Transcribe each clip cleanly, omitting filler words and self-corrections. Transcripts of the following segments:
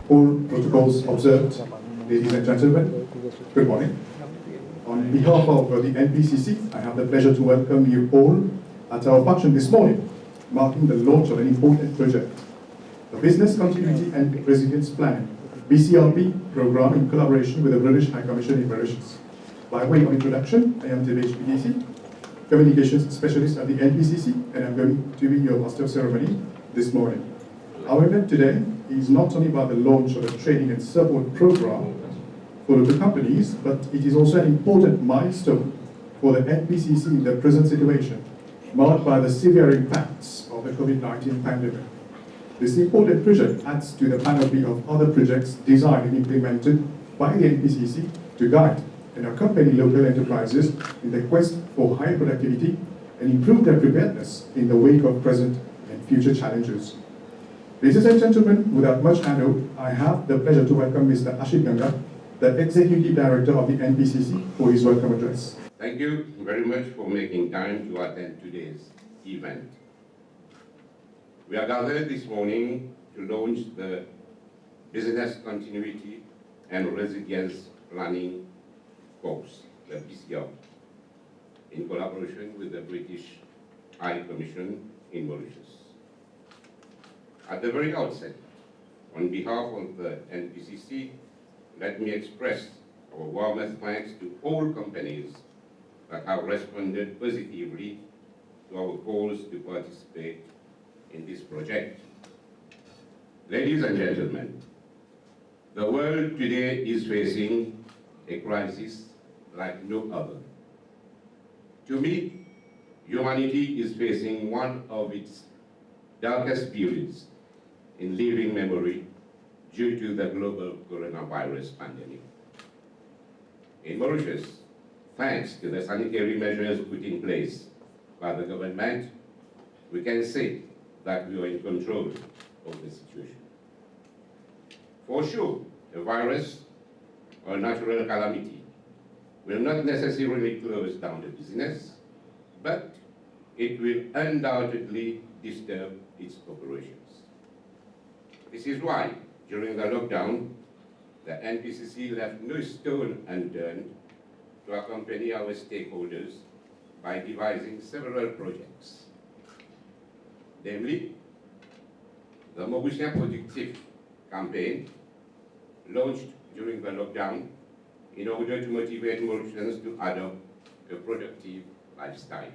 All protocols observed. Ladies and gentlemen, good morning. On behalf of the NPCC, I have the pleasure to welcome you all at our function this morning, marking the launch of an important project, the Business Continuity and Resilience Planning, BCRP program in collaboration with the British High Commission in Mauritius. By way of introduction, I am Devesh Bidesi, Communications Specialist at the NPCC, and I'm going to be your Master of Ceremony this morning. Our event today is not only about the launch of a training and support program for local companies, but it is also an important milestone for the NPCC in the present situation, marked by the severe impacts of the COVID-19 pandemic. This important project adds to the panoply of other projects designed and implemented by the NPCC to guide and accompany local enterprises in the quest for higher productivity and improve their preparedness in the wake of present and future challenges. Ladies and gentlemen, without much ado, I have the pleasure to welcome Mr. Ashit Ganga, the Executive Director of the NPCC, for his welcome address. Thank you very much for making time to attend today's event. We are gathered this morning to launch the Business Continuity and Resilience Planning course, the BCRP, in collaboration with the British High Commission in Mauritius. At the very outset, on behalf of the NPCC, let me express our warmest thanks to all companies that have responded positively to our calls to participate in this project. Ladies and gentlemen, the world today is facing a crisis like no other. To me, humanity is facing one of its darkest periods in living memory due to the global coronavirus pandemic. In Mauritius, thanks to the sanitary measures put in place by the government, we can say that we are in control of the situation. For sure, a virus or a natural calamity will not necessarily close down the business, but it will undoubtedly disturb its operations. This is why, during the lockdown, the NPCC left no stone unturned to accompany our stakeholders by devising several projects. Namely, the Mauritian Productive campaign, launched during the lockdown in order to motivate Mauritians to adopt a productive lifestyle.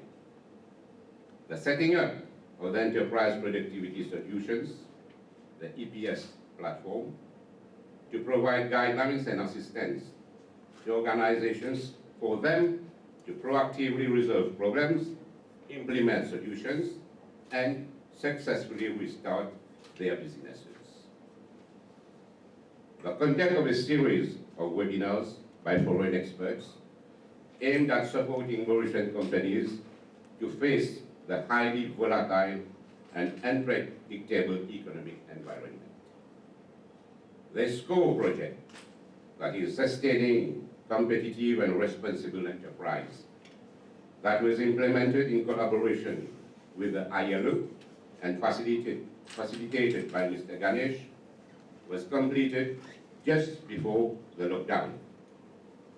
The setting up of the Enterprise Productivity Solutions, the EPS platform, to provide guidelines and assistance to organizations for them to proactively resolve problems, implement solutions, and successfully restart their businesses. The content of a series of webinars by foreign experts aimed at supporting Mauritian companies to face the highly volatile and unpredictable economic environment. The SCORE project, that is Sustaining Competitive and Responsible Enterprise, that was implemented in collaboration with the ILO and facilitated by Mr. Ganesh, was completed just before the lockdown.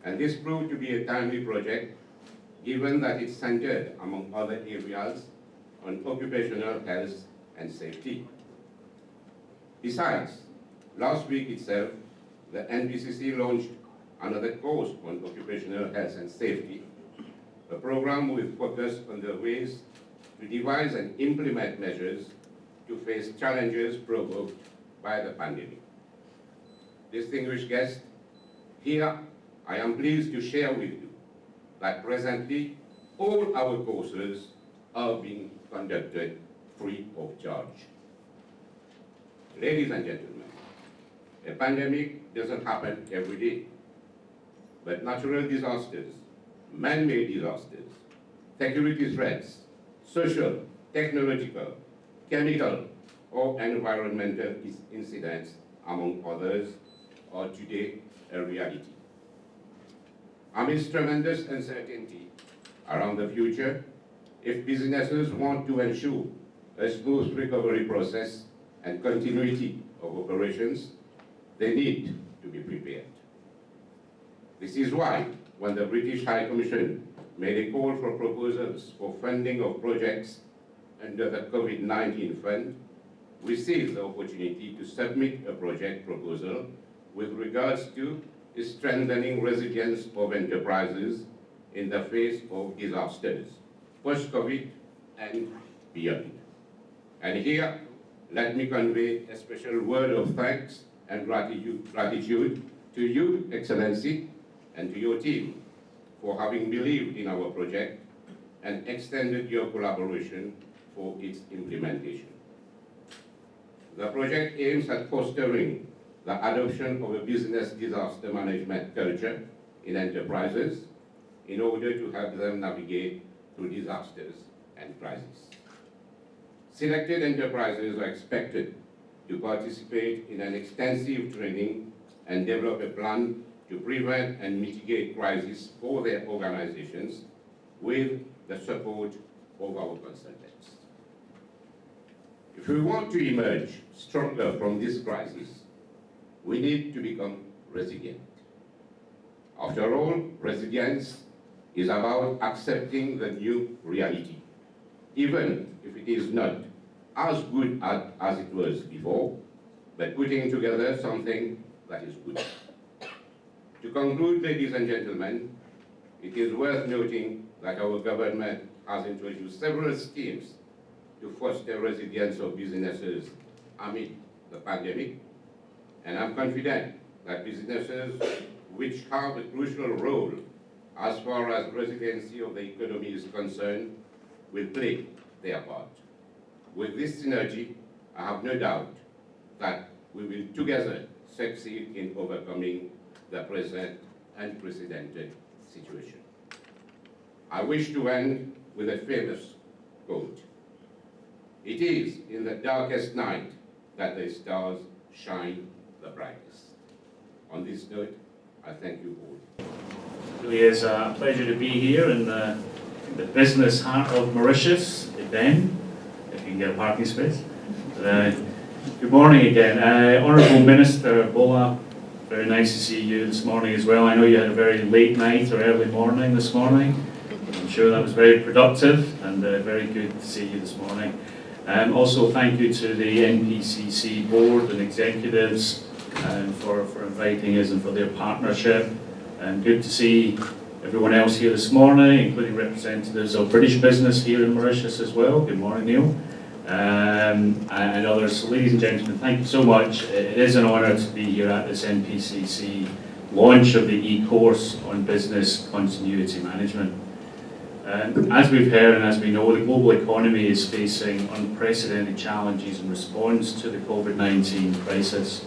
And this proved to be a timely project, given that it centered, among other areas, on occupational health and safety. Besides, last week itself, the NPCC launched another course on occupational health and safety, a program with focus on the ways to devise and implement measures to face challenges provoked by the pandemic. Distinguished guests, here I am pleased to share with you that presently all our courses are being conducted free of charge. Ladies and gentlemen, a pandemic doesn't happen every day, but natural disasters, man-made disasters, security threats, social, technological, chemical, or environmental incidents, among others, are today a reality. Amidst tremendous uncertainty around the future, if businesses want to ensure a smooth recovery process and continuity of operations, they need to be prepared. This is why, when the British High Commission made a call for proposals for funding of projects under the COVID-19 fund, we seized the opportunity to submit a project proposal with regards to strengthening resilience of enterprises in the face of disasters, post-COVID and beyond. And here, let me convey a special word of thanks and gratitude to you, Excellency, and to your team for having believed in our project and extended your collaboration for its implementation. The project aims at fostering the adoption of a business disaster management culture in enterprises in order to help them navigate through disasters and crises. Selected enterprises are expected to participate in an extensive training and develop a plan to prevent and mitigate crises for their organizations with the support of our consultants. If we want to emerge stronger from this crisis, we need to become resilient. After all, resilience is about accepting the new reality, even if it is not as good as it was before, but putting together something that is good. To conclude, ladies and gentlemen, it is worth noting that our government has introduced several schemes to foster resilience of businesses amid the pandemic, and I'm confident that businesses which have a crucial role as far as resiliency of the economy is concerned will play their part. With this synergy, I have no doubt that we will together succeed in overcoming the present unprecedented situation. I wish to end with a famous quote. It is in the darkest night that the stars shine the brightest. On this note, I thank you all. It really is a pleasure to be here in the business heart of Mauritius, again, if you can get a parking space. Good morning again. Honourable Minister Bola, very nice to see you this morning as well. I know you had a very late night or early morning this morning. I'm sure that was very productive and very good to see you this morning. Also, thank you to the NPCC board and executives for inviting us and for their partnership. Good to see everyone else here this morning, including representatives of British business here in Mauritius as well. Good morning, Neil. And others. So, ladies and gentlemen, thank you so much. It is an honour to be here at this NPCC launch of the e-course on business continuity management. As we've heard and as we know, the global economy is facing unprecedented challenges in response to the COVID-19 crisis.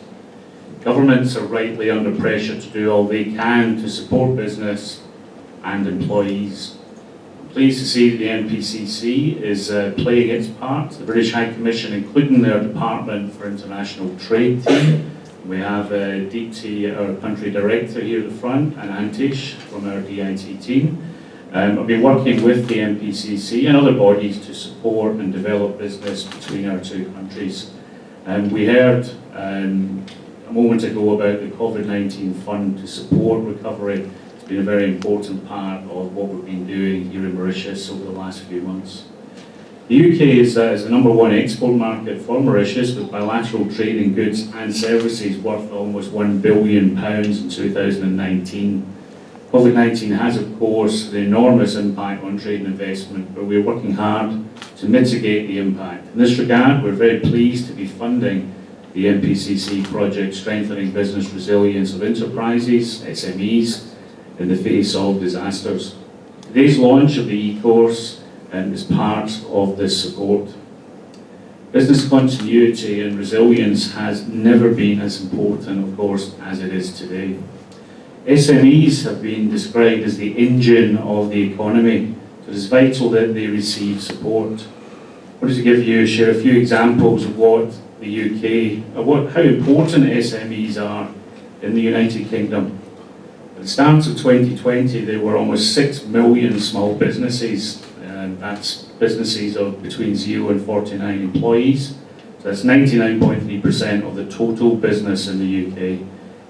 Governments are rightly under pressure to do all they can to support business and employees. I'm pleased to see that the NPCC is playing its part. The British High Commission, including their Department for International Trade team. We have Deepti, our country director, here at the front, and Antish from our DIT team. I've been working with the NPCC and other bodies to support and develop business between our two countries. We heard a moment ago about the COVID-19 fund to support recovery. It's been a very important part of what we've been doing here in Mauritius over the last few months. The UK is the #1 export market for Mauritius, with bilateral trade in goods and services worth almost £1 billion in 2019. COVID-19 has, of course, an enormous impact on trade and investment, but we're working hard to mitigate the impact. In this regard, we're very pleased to be funding the NPCC project strengthening business resilience of enterprises, SMEs, in the face of disasters. Today's launch of the e-course is part of this support. Business continuity and resilience has never been as important, of course, as it is today. SMEs have been described as the engine of the economy, so it is vital that they receive support. I wanted to share a few examples of what the UK, how important SMEs are in the United Kingdom. At the start of 2020, there were almost 6 million small businesses, and that's businesses of between 0 and 49 employees. It's That's 99.3% of the total business in the UK.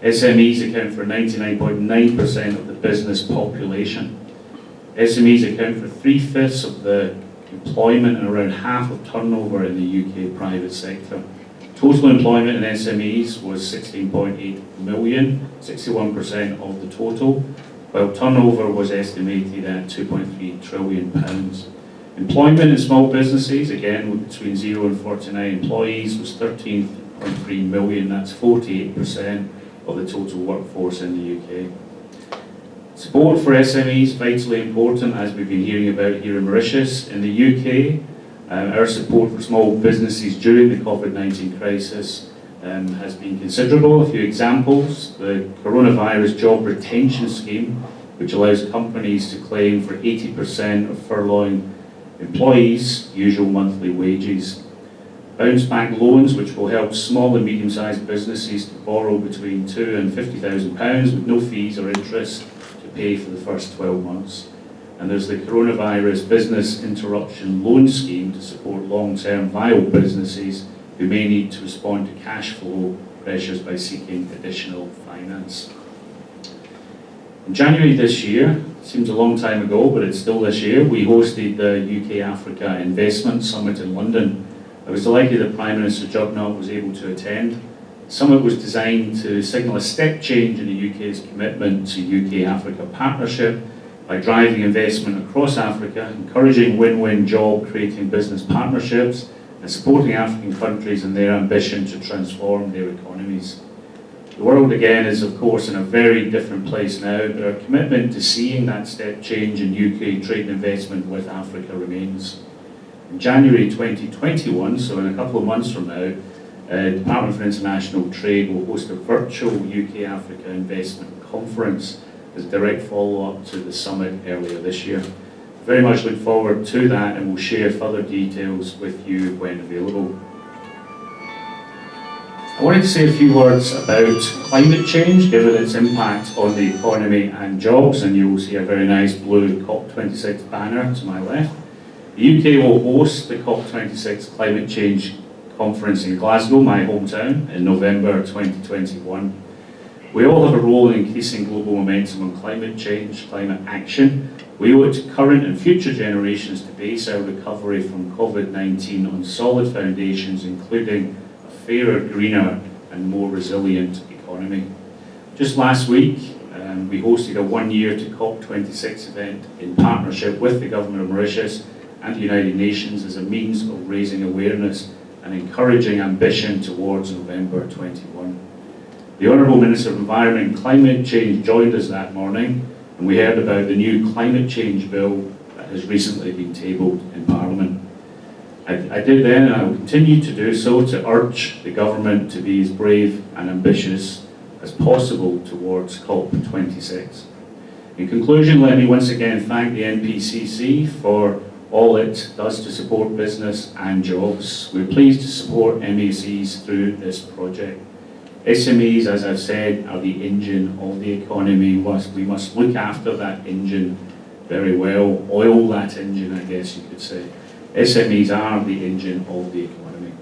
SMEs account for 99.9% of the business population. SMEs account for 3/5 of the employment and around half of turnover in the UK private sector. Total employment in SMEs was 16.8 million, 61% of the total, while turnover was estimated at £2.3 trillion. Employment in small businesses, again between 0 and 49 employees, was 13.3 million, that's 48% of the total workforce in the UK. Support for SMEs, vitally important, as we've been hearing about here in Mauritius. In the UK, our support for small businesses during the COVID-19 crisis has been considerable. A few examples: the coronavirus job retention scheme, which allows companies to claim for 80% of furloughing employees' usual monthly wages. Bounce back loans, which will help small and medium-sized businesses to borrow between £2,000 and £50,000 with no fees or interest to pay for the first 12 months. And there's the coronavirus business interruption loan scheme to support long-term viable businesses who may need to respond to cash flow pressures by seeking additional finance. In January this year, seems a long time ago, but it's still this year, we hosted the UK Africa Investment Summit in London. I was delighted that Prime Minister Jugnaut was able to attend. The summit was designed to signal a step change in the UK's commitment to UK-Africa partnership by driving investment across Africa, encouraging win-win job-creating business partnerships, and supporting African countries in their ambition to transform their economies. The world again is of course in a very different place now, but our commitment to seeing that step change in UK trade and investment with Africa remains. In January 2021, so in a couple of months from now, the Department for International Trade will host a virtual UK-Africa Investment Conference as a direct follow-up to the summit earlier this year. Very much look forward to that, and we'll share further details with you when available. I wanted to say a few words about climate change, given its impact on the economy and jobs, and you will see a very nice blue COP26 banner to my left. The UK will host the COP26 Climate Change Conference in Glasgow, my hometown, in November 2021. We all have a role in increasing global momentum on climate change, climate action. We owe it to current and future generations to base our recovery from COVID-19 on solid foundations, including a fairer, greener and more resilient economy. Just last week, we hosted a one-year to COP26 event in partnership with the Government of Mauritius and the United Nations as a means of raising awareness and encouraging ambition towards November 21. The Honourable Minister of Environment and Climate Change joined us that morning, and we heard about the new climate change bill that has recently been tabled in Parliament. I did then, and I will continue to do so, to urge the government to be as brave and ambitious as possible towards COP26. In conclusion, let me once again thank the NPCC for all it does to support business and jobs. We're pleased to support MACs through this project. SMEs, as I've said, are the engine of the economy. We must look after that engine very well, oil that engine, I guess you could say. SMEs are the engine of the economy.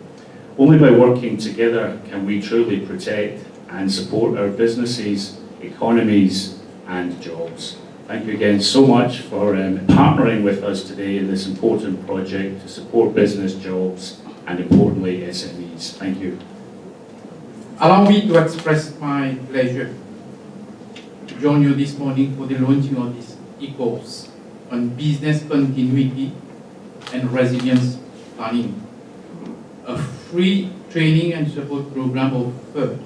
Only by working together can we truly protect and support our businesses, economies and jobs. Thank you again so much for partnering with us today in this important project to support business, jobs and importantly SMEs. Thank you. Allow me to express my pleasure to join you this morning for the launching of this e-course on business continuity and resilience planning, a free training and support program offered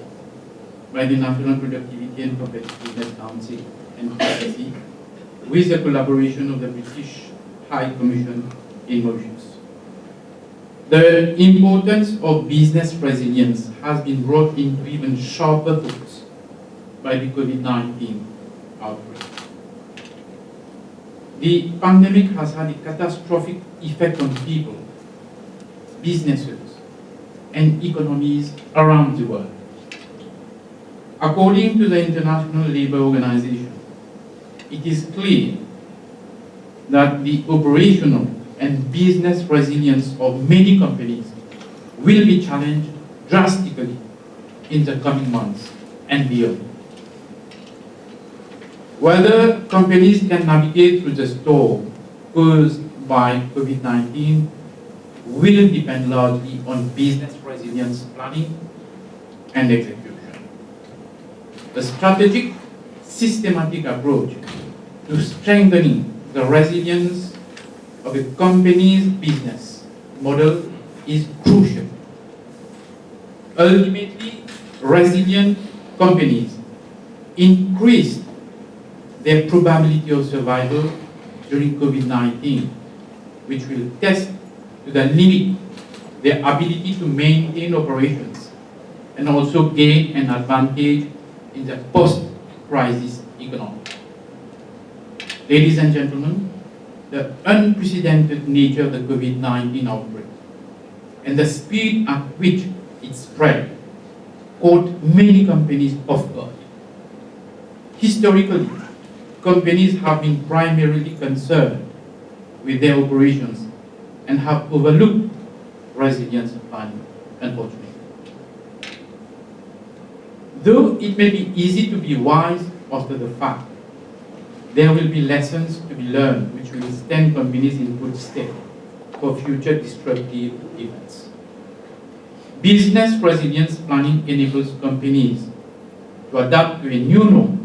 by the National Productivity and Competitiveness Council, NPCC, with the collaboration of the British High Commission in Mauritius. The importance of business resilience has been brought into even sharper focus by the COVID-19 outbreak. The pandemic has had a catastrophic effect on people, businesses, and economies around the world. According to the International Labour Organization, it is clear that the operational and business resilience of many companies will be challenged drastically in the coming months and beyond. Whether companies can navigate through the storm caused by COVID-19 will depend largely on business resilience planning and execution. A strategic, systematic approach to strengthening the resilience of a company's business model is crucial. Ultimately, resilient companies increase their probability of survival during COVID-19, which will test to the limit their ability to maintain operations and also gain an advantage in the post-crisis economy. Ladies and gentlemen, the unprecedented nature of the COVID-19 outbreak and the speed at which it spread caught many companies off guard. Historically, companies have been primarily concerned with their operations and have overlooked resilience planning, unfortunately. Though it may be easy to be wise after the fact, there will be lessons to be learned which will stand companies in good stead for future disruptive events. Business resilience planning enables companies to adapt to a new norm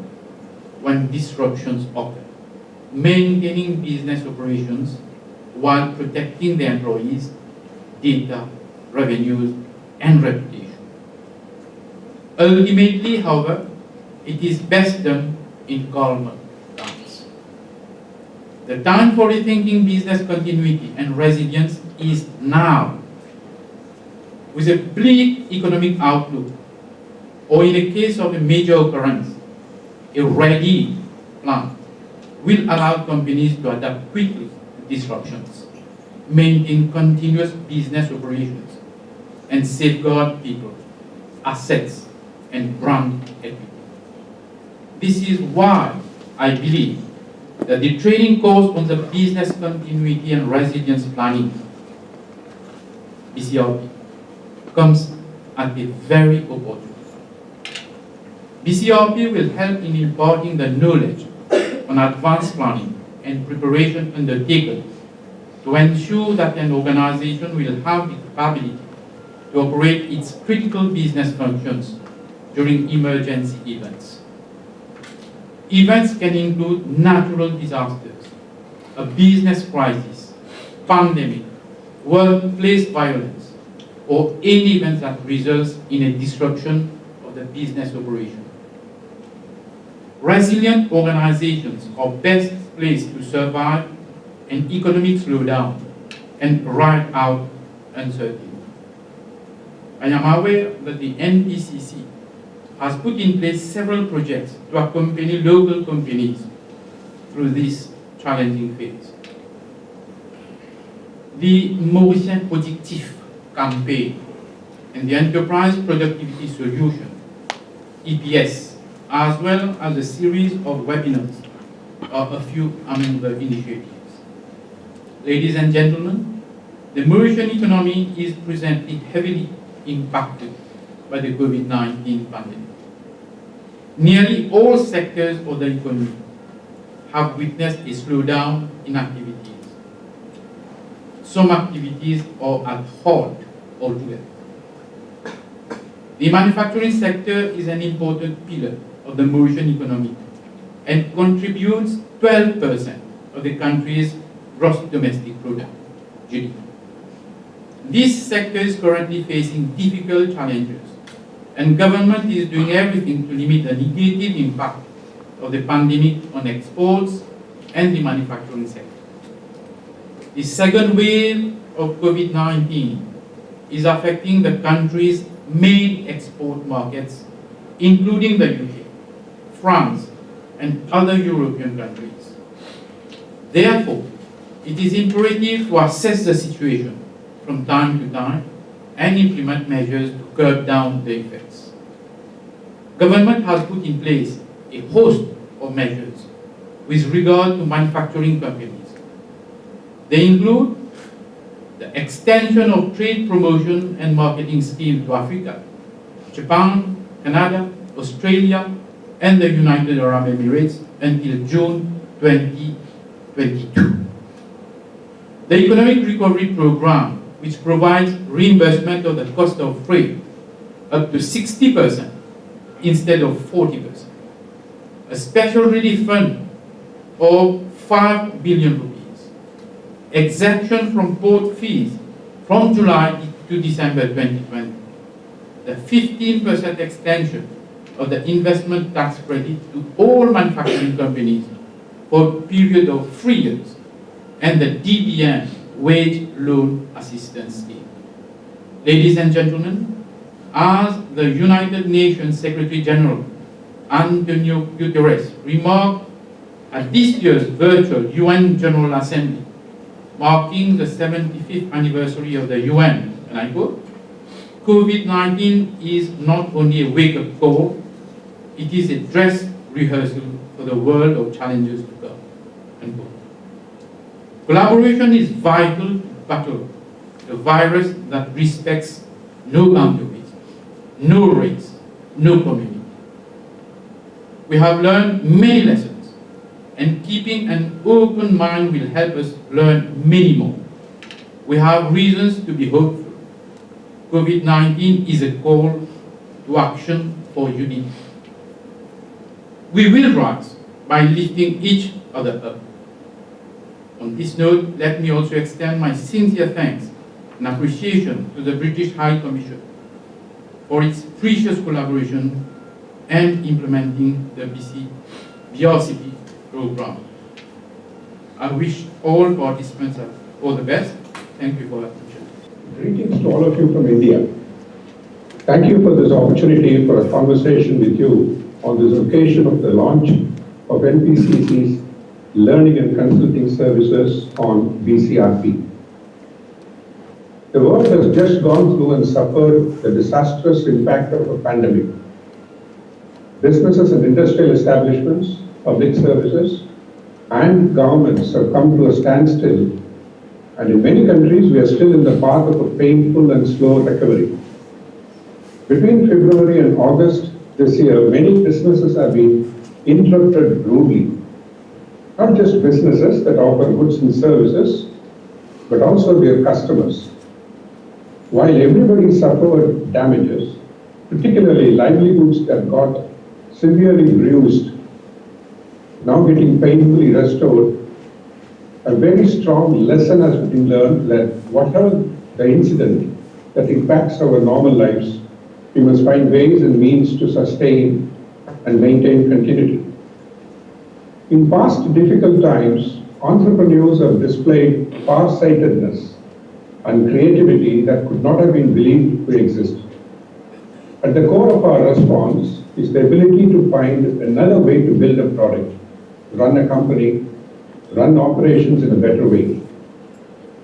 when disruptions occur, maintaining business operations while protecting their employees, data, revenues, and reputation. Ultimately, however, it is best done in calmer times. The time for rethinking business continuity and resilience is now. With a bleak economic outlook, or in the case of a major occurrence, a ready plan will allow companies to adapt quickly to disruptions, maintain continuous business operations, and safeguard people, assets, and brand equity. This is why I believe that the training course on the business continuity and resilience planning, BCRP, comes at a very opportune time. BCRP will help in imparting the knowledge on advanced planning and preparation undertaken to ensure that an organization will have the capability to operate its critical business functions during emergency events. Events can include natural disasters, a business crisis, pandemic, workplace violence, or any event that results in a disruption of the business operation. Resilient organizations are best placed to survive an economic slowdown and ride out uncertainty. I am aware that the NPCC has put in place several projects to accompany local companies through this challenging phase. The Maurice Info campaign and the Enterprise Productivity Solution, EPS, as well as a series of webinars are a few among the initiatives. Ladies and gentlemen, the Mauritian economy is presently heavily impacted by the COVID-19 pandemic. Nearly all sectors of the economy have witnessed a slowdown in activities. Some activities are at halt altogether. The manufacturing sector is an important pillar of the Mauritian economy and contributes 12% of the country's gross domestic product, GDP. This sector is currently facing difficult challenges, and government is doing everything to limit the negative impact of the pandemic on exports and the manufacturing sector. The second wave of COVID-19 is affecting the country's main export markets, including the UK, France, and other European countries. Therefore, it is imperative to assess the situation from time to time and implement measures to curb down the effects. Government has put in place a host of measures with regard to manufacturing companies. They include the extension of trade promotion and marketing schemes to Africa, Japan, Canada, Australia, and the United Arab Emirates until June 2022. The Economic Recovery Program, which provides reimbursement of the cost of freight up to 60% instead of 40%. A special relief fund of 5 billion rupees. Exemption from port fees from July to December 2020. The 15% extension of the investment tax credit to all manufacturing companies for a period of 3 years, and the DBN Wage Loan Assistance Scheme. Ladies and gentlemen, as the United Nations Secretary General Antonio Guterres remarked at this year's virtual UN General Assembly, marking the 75th anniversary of the UN, and I quote, "COVID-19 is not only a wake-up call, it is a dress rehearsal for the world of challenges to come." Unquote. Collaboration is vital to battle the virus that respects no boundaries, no race, no community. We have learned many lessons, and keeping an open mind will help us learn many more. We have reasons to be hopeful. COVID-19 is a call to action for unity. We will rise by lifting each other up. On this note, let me also extend my sincere thanks and appreciation to the British High Commission for its precious collaboration and implementing the BRCP program. I wish all participants all the best. Thank you for your attention. Greetings to all of you from India. Thank you for this opportunity for a conversation with you on this occasion of the launch of NPCC's Learning and Consulting Services on BCRP. The world has just gone through and suffered the disastrous impact of a pandemic. Businesses and industrial establishments, public services, and governments have come to a standstill, and in many countries we are still in the path of a painful and slow recovery. Between February and August this year, many businesses have been interrupted rudely. Not just businesses that offer goods and services, but also their customers. While everybody suffered damages, particularly livelihoods that got severely bruised, now getting painfully restored, a very strong lesson has been learned that whatever the incident that impacts our normal lives, we must find ways and means to sustain and maintain continuity. In past difficult times, entrepreneurs have displayed far-sightedness and creativity that could not have been believed to exist. At the core of our response is the ability to find another way to build a product, run a company, run operations in a better way.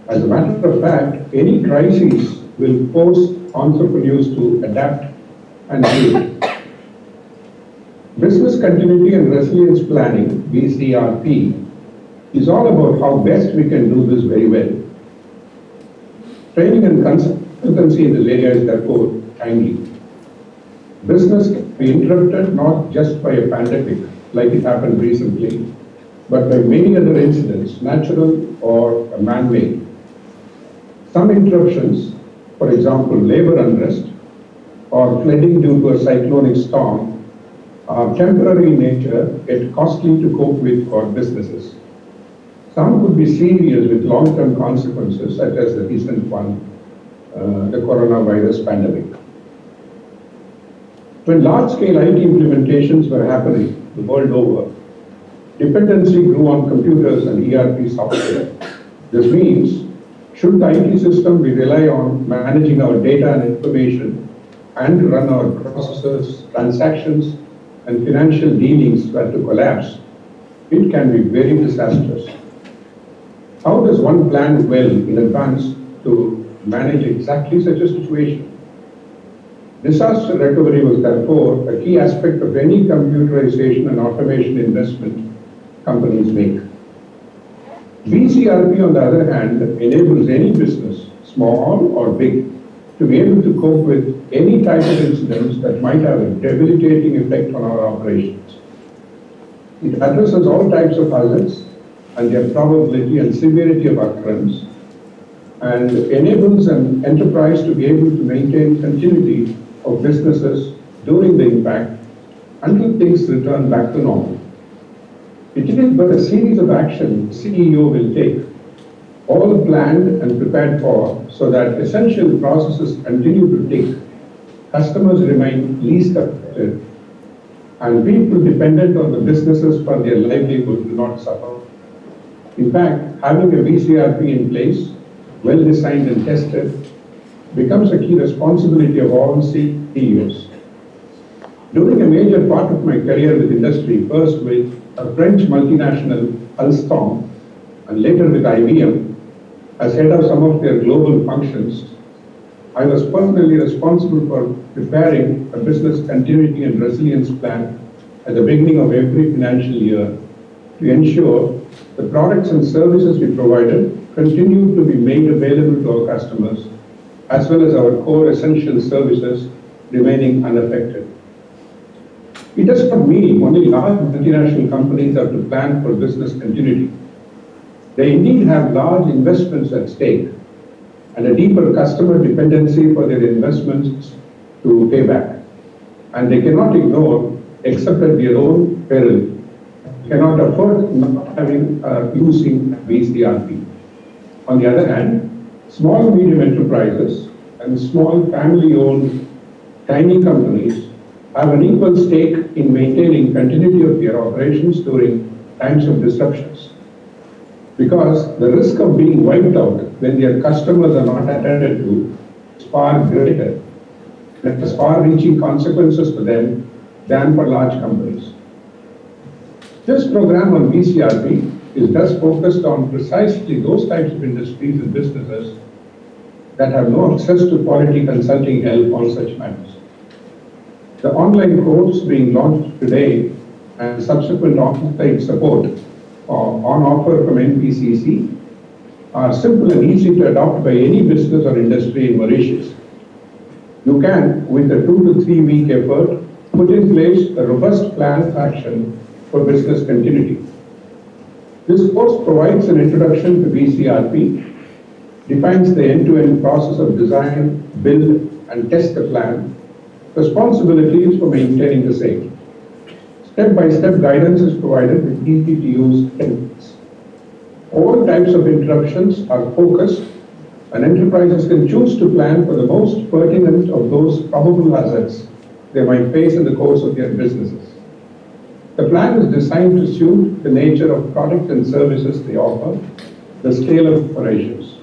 As a matter of fact, any crisis will force entrepreneurs to adapt and create. Business continuity and resilience planning, BCRP, is all about how best we can do this very well. Training and consultancy in this area is therefore timely. Business can be interrupted not just by a pandemic, like it happened recently, but by many other incidents, natural or man-made. Some interruptions, for example, labor unrest or flooding due to a cyclonic storm, are temporary in nature yet costly to cope with for businesses. Some could be serious with long-term consequences, such as the recent one, the coronavirus pandemic. When large-scale IT implementations were happening the world over, dependency grew on computers and ERP software. This means, should the IT system we rely on managing our data and information and run our processes, transactions, and financial dealings were to collapse, it can be very disastrous. How does one plan well in advance to manage exactly such a situation? Disaster recovery was therefore a key aspect of any computerization and automation investment companies make. VCRP, on the other hand, enables any business, small or big, to be able to cope with any type of incidents that might have a debilitating effect on our operations. It addresses all types of hazards and their probability and severity of occurrence, and enables an enterprise to be able to maintain continuity of businesses during the impact until things return back to normal. It is but a series of actions the CEO will take, all planned and prepared for, so that essential processes continue to tick, customers remain least affected, and people dependent on the businesses for their livelihood do not suffer. In fact, having a VCRP in place, well designed and tested, becomes a key responsibility of all CEOs. During a major part of my career with industry, first with a French multinational Alstom and later with IBM, as head of some of their global functions, I was personally responsible for preparing a business continuity and resilience plan at the beginning of every financial year to ensure the products and services we provided continue to be made available to our customers, as well as our core essential services remaining unaffected. It does not mean only large multinational companies have to plan for business continuity. They indeed have large investments at stake and a deeper customer dependency for their investments to pay back. And they cannot ignore, except at their own peril, cannot afford not having using VCRP. On the other hand, small and medium enterprises and small family-owned tiny companies have an equal stake in maintaining continuity of their operations during times of disruptions. Because the risk of being wiped out when their customers are not attended to is far greater. It has far-reaching consequences for them than for large companies. This program on VCRP is thus focused on precisely those types of industries and businesses that have no access to quality consulting help on such matters. The online course being launched today and subsequent on-site support on offer from NPCC are simple and easy to adopt by any business or industry in Mauritius. You can, with a 2 to 3 week effort, put in place a robust plan of action for business continuity. This course provides an introduction to VCRP, defines the end-to-end process of design, build, and test the plan, responsibilities for maintaining the same. Step-by-step guidance is provided with easy-to-use templates. All types of interruptions are focused, and enterprises can choose to plan for the most pertinent of those probable hazards they might face in the course of their businesses. The plan is designed to suit the nature of product and services they offer, the scale of operations.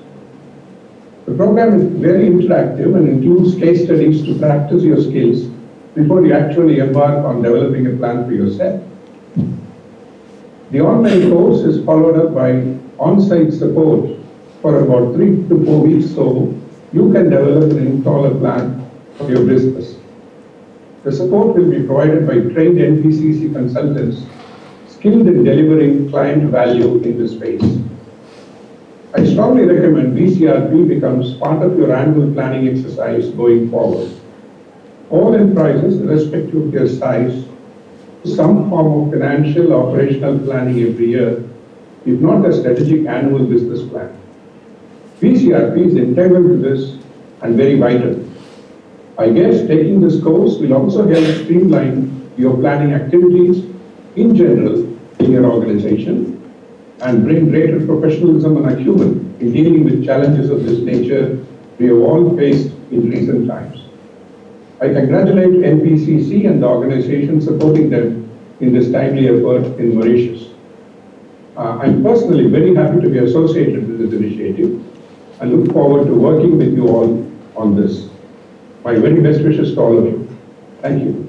The program is very interactive and includes case studies to practice your skills before you actually embark on developing a plan for yourself. The online course is followed up by on-site support for about 3 to 4 weeks, so you can develop and install a plan for your business. The support will be provided by trained NPCC consultants skilled in delivering client value in this space. I strongly recommend VCRP becomes part of your annual planning exercise going forward. All enterprises, irrespective of their size, do some form of financial operational planning every year, if not a strategic annual business plan. VCRP is integral to this and very vital. I guess taking this course will also help streamline your planning activities in general in your organization and bring greater professionalism and acumen in dealing with challenges of this nature we have all faced in recent times. I congratulate NPCC and the organization supporting them in this timely effort in Mauritius. I'm personally very happy to be associated with this initiative and look forward to working with you all on this. My very best wishes to all of you. Thank you.